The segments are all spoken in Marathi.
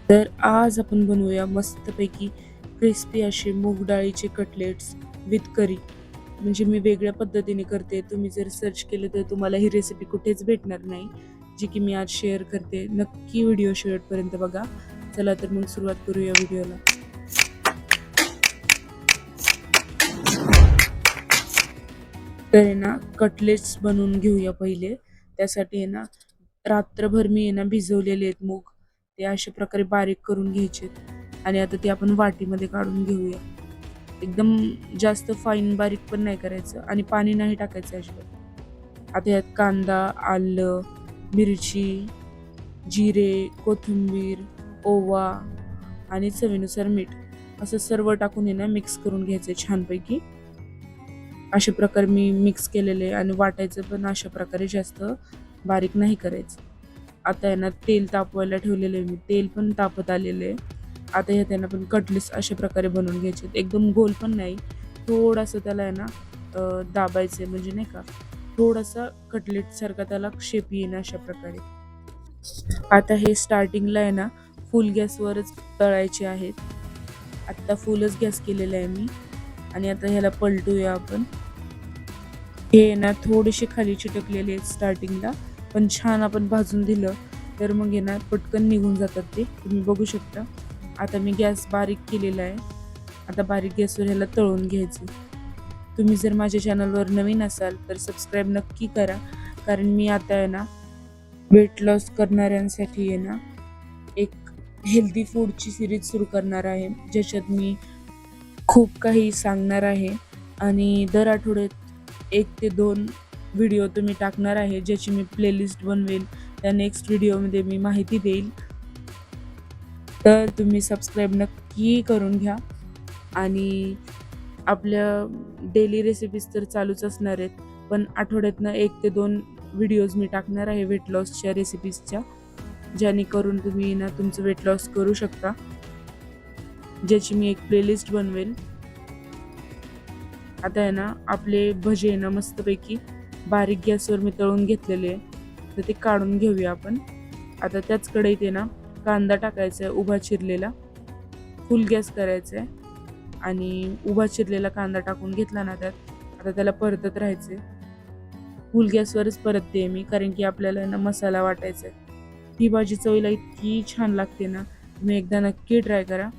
तर आज आपण बनवूया मस्तपैकी क्रिस्पी असे मूग डाळीचे कटलेट्स विथ करी. म्हणजे मी वेगळ्या पद्धतीने करते. तुम्ही जर सर्च केलं तर तुम्हाला ही रेसिपी कुठेच भेटणार नाही, जी की मी आज शेअर करते. नक्की व्हिडिओ शेवटपर्यंत बघा. चला तर मग सुरुवात करूया व्हिडिओला. तर आहे ना, कटलेट्स बनवून घेऊया पहिले. त्यासाठी आहे ना, रात्रभर मी आहे ना भिजवलेले आहेत मूग. ते अशा प्रकारे बारीक करून घ्यायचे आणि आता ते आपण वाटीमध्ये काढून घेऊया. एकदम जास्त फाईन बारीक पण नाही करायचं आणि पाणी नाही टाकायचं अजिबात. आता यात कांदा, आलं, मिरची, जिरे, कोथिंबीर, ओवा आणि चवीनुसार मीठ असं सर्व टाकून आहे ना मिक्स करून घ्यायचं छानपैकी. अशा प्रकारे मी मिक्स केलेले आणि वाटायचं पण अशा प्रकारे जास्त बारीक नाही करायचं. आता आहे ना तेल तापवायला ठेवलेलं आहे मी. तेल पण तापत आलेलं आहे. आता ह्यात आहे ना आपण कटलेट्स अशा प्रकारे बनवून घ्यायचे. एकदम गोल पण नाही. थोडंसं त्याला आहे ना दाबायचं म्हणजे नाही का थोडासा कटलेटसारखा त्याला शेप येईन अशा प्रकारे. आता हे स्टार्टिंगला आहे ना फुल गॅसवरच तळायचे आहेत. आत्ता फुलच गॅस केलेला आहे मी आणि आता ह्याला पलटूया आपण. हे ना थोडेसे खाली चिटकलेले आहेत स्टार्टिंगला, पण छान आपण भाजून दिलं तर मग आहे ना पटकन निघून जातात ते. तुम्ही बघू शकता. आता मी गॅस बारीक केलेला आहे. आता बारीक गॅसवर ह्याला तळून घ्यायचं. तुम्ही जर माझ्या चॅनलवर नवीन असाल तर सबस्क्राईब नक्की करा, कारण मी आता आहे ना वेट लॉस करणाऱ्यांसाठी आहे ना एक हेल्दी फूडची सिरीज सुरू करणार आहे, ज्याच्यात मी खूप काही सांगणार आहे आणि दर आठवड्यात 1 ते 2 व्हिडिओ तुम्ही टाकणार आहे, ज्याची मी प्लेलिस्ट बनवेल. त्या नेक्स्ट व्हिडिओमध्ये मी माहिती देईल. तर तुम्ही सबस्क्राईब नक्की करून घ्या आणि आपल्या डेली रेसिपीज तर चालूच असणार आहेत, पण आठवड्यातनं 1 ते 2 व्हिडिओज मी टाकणार आहे वेट लॉसच्या रेसिपीजच्या, जेणेकरून तुम्ही ना तुमचं वेट लॉस करू शकता, ज्याची मी एक प्लेलिस्ट बनवेल. आता आहे ना आपले भजे आहे ना मस्तपैकी बारीक गॅसवर मी तळून घेतलेले आहे, तर ते काढून घेऊया आपण. आता त्याच कढईत आहे ना कांदा टाकायचा आहे उभा चिरलेला. फुल गॅस करायचा आहे आणि उभा चिरलेला कांदा टाकून घेतला ना त्यात. आता त्याला परतत राहायचे. फुल गॅसवरच परतते मी, कारण की आपल्याला ना मसाला वाटायचा आहे. ही भाजी चवीला इतकी छान लागते ना, तुम्ही एकदा नक्की ट्राय करा.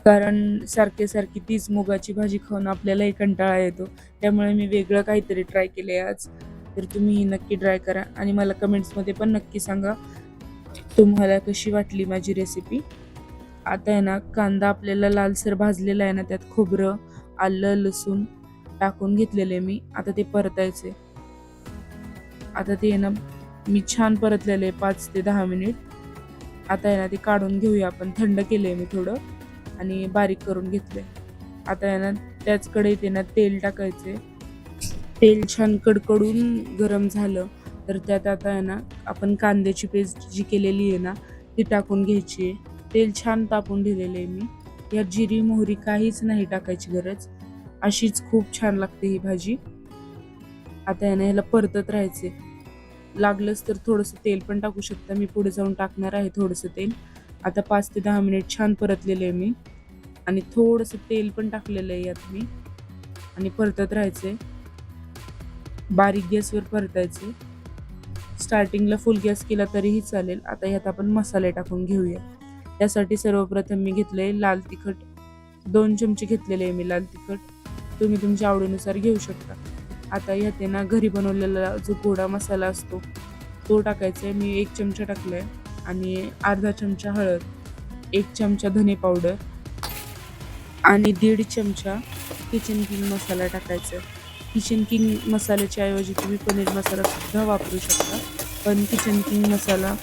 कारण सारखी सारखी तीच मुगाची भाजी खाऊन आपल्यालाही कंटाळा येतो. त्यामुळे मी वेगळं काहीतरी ट्राय केलंय आज. तर तुम्ही ही नक्की ट्राय करा आणि मला कमेंट्समध्ये पण नक्की सांगा तुम्हाला कशी वाटली माझी रेसिपी. आता आहे ना कांदा आपल्याला लालसर भाजलेला आहे ना, त्यात खोबरं, आलं, लसूण टाकून घेतलेले मी. आता ते परतायचे. आता ते आहे ना मी छान परतलेले 5 ते 10 मिनिट. आता आहे ना ते काढून घेऊया आपण. थंड केलंय मी थोडं आणि बारीक करून घेतलंय. आता आहे ना त्याच कढईत आहे ना तेल टाकायचे. तेल छान कडकडून गरम झालं तर त्यात आता आहे ना आपण कांद्याची पेस्ट जी केलेली आहे ना ती टाकून घ्यायची आहे. तेल छान तापून दिलेलं आहे मी. यात जिरी मोहरी काहीच नाही टाकायची गरज. अशीच खूप छान लागते ही भाजी. आता आहे ना ह्याला परतत राहायचे. लागलंच तर थोडंसं तेल पण टाकू शकता. मी पुढे जाऊन टाकणार आहे थोडंसं तेल. आता 5 ते 10 मिनिट छान परतलेले आहे मी आणि थोडंसं तेल पण टाकलेलं आहे यात मी आणि परतत राहायचे. बारीक गॅसवर परतायचे. स्टार्टिंगला फुल गॅस केला तरीही चालेल. आता यात आपण मसाले टाकून घेऊया. त्यासाठी सर्वप्रथम मी घेतले लाल तिखट. 2 चमचे घेतलेले आहे मी लाल तिखट. तुम्ही तुमच्या आवडीनुसार घेऊ शकता. आता यात आहे ना घरी बनवलेला जो गोडा मसाला असतो तो टाकायचा आहे. मी 1 चमचा टाकला आहे आणि अर्धा चमचा हळद, 1 चमचा धने पावडर आणि 1.5 चमचा किचन किंग मसाला टाकायचा आहे. किचन किंग मसाल्याच्या ऐवजी तुम्ही पनीर मसाला सुद्धा वापरू शकता, पण किचन किंग मसाला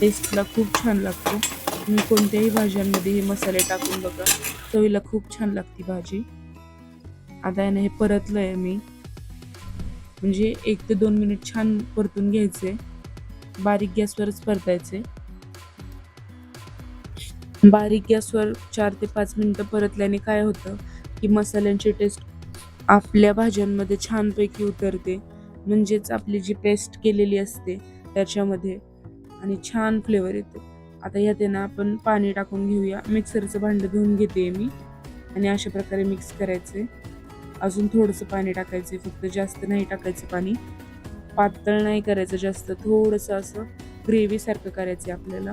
टेस्टला खूप छान लागतो. तुम्ही कोणत्याही भाज्यांमध्ये हे मसाले टाकून बघा, चवीला खूप छान लागते भाजी. आता याने हे परतलं आहे मी, म्हणजे 1 ते 2 मिनिट छान परतून घ्यायचे. बारीक गॅसवरच परतायचे. बारीक गॅसवर 4 ते 5 मिनिटं परतल्याने काय होतं की मसाल्यांची टेस्ट आपल्या भाज्यांमध्ये छानपैकी उतरते. म्हणजेच आपली जी पेस्ट केलेली असते त्याच्यामध्ये आणि छान फ्लेवर येतो. आता यात आहे ना आपण पाणी टाकून घेऊया. मिक्सरचं भांडं धुवून घेते मी आणि अशा प्रकारे मिक्स करायचे. अजून थोडंसं पाणी टाकायचे, फक्त जास्त नाही टाकायचं पाणी. पातळ नाही करायचं जास्त, थोडंसं असं ग्रेव्ही सारखं करायचं आपल्याला,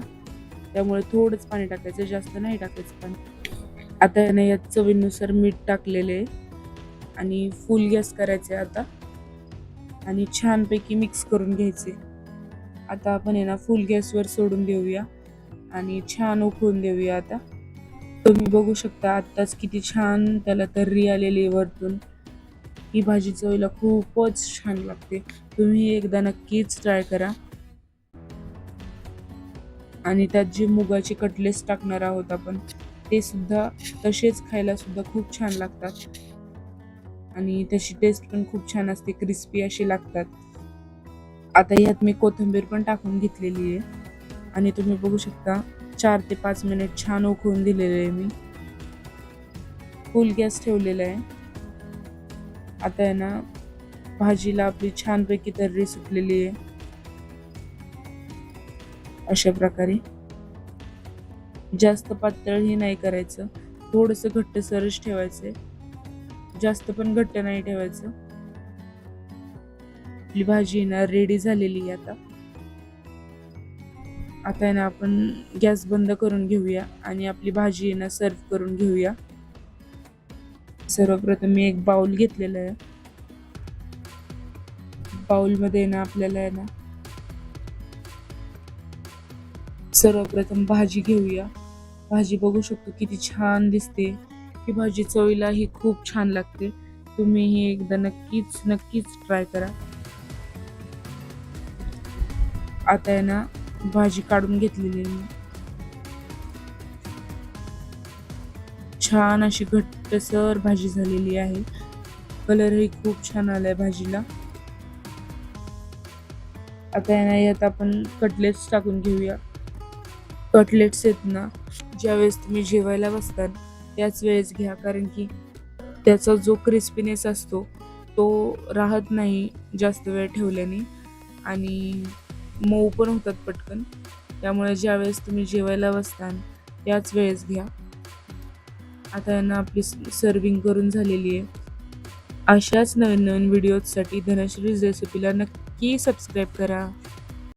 त्यामुळे थोडंच पाणी टाकायचं, जास्त नाही टाकायचं पाणी. आता याने यात चवीनुसार मीठ टाकलेले आणि फुल गॅस करायचे आता आणि छानपैकी मिक्स करून घ्यायचे. आता आपण आहे ना फुल गॅसवर सोडून देऊया आणि छान उकळून देऊया. आता तुम्ही बघू शकता आत्ताच किती छान त्याला तर्री आलेली वरतून. ही भाजी चवीला खूपच छान लागते. तुम्ही एकदा नक्कीच ट्राय करा. आणि त्यात जे मुगाचे कटलेट्स टाकणार आहोत आपण, ते सुद्धा तसेच खायला सुद्धा खूप छान लागतात आणि त्याची टेस्ट पण खूप छान असते, क्रिस्पी असे लागतात. आता यात मी कोथिंबीर पण टाकून घेतलेली आहे आणि तुम्ही बघू शकता 4 ते 5 मिनिट छान उकळून दिलेले आहे मी. फुल गॅस ठेवलेला आहे. आता आहे ना भाजीला आपली छानपैकी तर्री सुटलेली आहे. अशा प्रकारे जास्त पातळही नाही करायचं, थोडंसं घट्टसरच ठेवायचं, जास्त पण घट्ट नाही ठेवायचं. आपली भाजी ना रेडी झालेली आहे. आता आहे ना आपण गॅस बंद करून घेऊया आणि आपली भाजी आहे ना सर्व करून घेऊया. सर्वप्रथम मी एक बाउल घेतलेला आहे. बाउलमध्ये ना आपल्याला आहे ना सर्वप्रथम भाजी घेऊया. भाजी बघू शकतो किती छान दिसते. ही भाजी चवीला ही खूप छान लागते. तुम्ही ही एकदा नक्कीच ट्राय करा. आता आहे ना भाजी काढून घेतलेली आहे. छान अशी घट्टसर भाजी झालेली आहे. कलरही खूप छान आलाय भाजीला. आता आहे ना यात आपण कटलेट्स टाकून घेऊया. कटलेट्स आहेत ना ज्यावेळेस तुम्ही जेवायला बसता त्याच वेळेस घ्या, कारण की त्याचा जो क्रिस्पीनेस असतो तो राहत नाही जास्त वेळ ठेवल्याने आणि मऊ पण होतात पटकन. त्यामुळे ज्यावेळेस तुम्ही जेवायला बसता त्याच वेळेस घ्या. आता यांना आपली सर्विंग करून झालेली आहे. अशाच नवीन व्हिडिओजसाठी धनश्री रेसिपीला नक्की सबस्क्राईब करा.